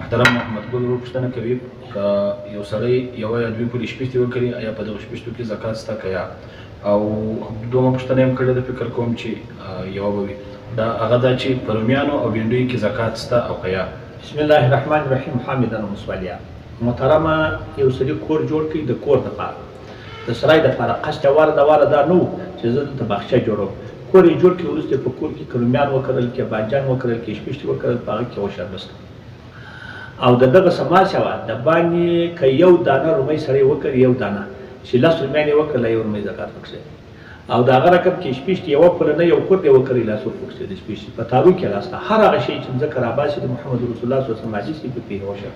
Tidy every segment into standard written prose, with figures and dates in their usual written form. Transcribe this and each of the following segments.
محترم محمد ګل ورو پوښتنه کوي که یو سړی یوه یا دوې پورې شپېستې وکړي ایا په دغه شپېستو کې زکات شته که یا او دومره پوښتنه یې هم کړې ده فکر کوم چې یوه به وي دا هغه دا چې په رومیانو او بینډیو کې زکات شته او که یا بسم الله الرحمن الرحیم حامدن ومصلیا محترمه یو سړي کور جوړ کړي د کور دپاره د سرای دپاره قصد واره د واره دا نه و چې زه دلته باغچه جوړوم کور یې جوړ کړي وروسته په کور کې که رومیان وکرل که بانجان وکرل که شپېشتې وکرل په هغه کې عشر نشته او د دغه سماسه وه د باندې که یو دانه رومۍ سړی وکړي یو دانه چې 10 رومیان یې وکړله یو رومۍ زکات پکښې او د هغه رقم کې شپېشتې یوه پوله نه یو کورت یې وکړی لاسو پکښې د شپېشتې په تارو کې لاسته هر هغه شی چې مځکه راباسي د محمد رسول الله صلی الله علیه وسلم حدیث کې پکې عشر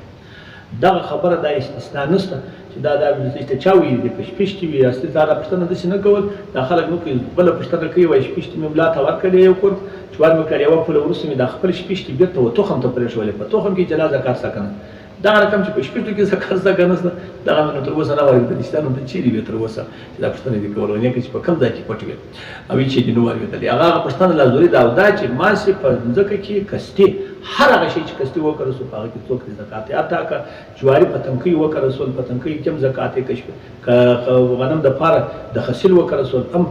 دغه خبره دا استثنا نشته چې دا د چا ویلي دي که شپېشتې وي اصلي دا پوښتنه داسې نه کول دا خلک نه کوي بله پوښتنه کوي وایي شپېشتې مې ملا ته ورکړې یو کور چې ور مې کړې یوه پوله وروسته مې دا خپل شپېشتې بېرته و تخم ته پرېښولې په تخم کې جلا زکات شته که نه دغه رقم چې په شپېشتو کې زکات شته که نشته دغه مې نو تر اوسه نه واورېدلي چې دا نو ته چېرې وې تر اوسه چې دا پوښتنه دې کوله ونې چې په کوم ځای کې پټ وې او هېڅ یې دې نه واورېدلې هغه پوښتنه لا ضروري ده او دا چې ماسې په ځمکه کې کستې هر هغه شی چې کستې وکړل سو په هغه کې څوک دې زکات حتی که جواري په تنکۍ وکړل سول په تنکۍ کې هم زکات یې که غنم دپاره د حاصل وکړل سول هم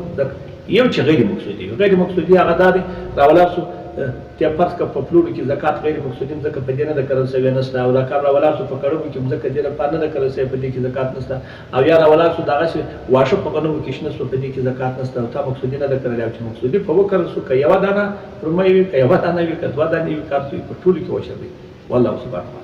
یو چې غیر مقصودي غیر مقصودي هغه دا دی راولاړ سو ته فرض که په پلوړو کې زکات غیر مقصودي ځکه په دې نه ده کرل سوی نشته او دا کار راولاړ سو په کړوو کې ځکه دې لپاره نه ده کرل سوی په دې کې زکات نشته او یا راولاړ سو دغسې واښه په غنمو کې شنه سو په دې کې زکات نشته او تا مقصودي نه ده کرلی او چې مقصودي په وکړل سو که یوه دانه رومۍ وي که یوه دانه وي که دوه دانې وي کار په ټولو کې عشر دی والله سبحانه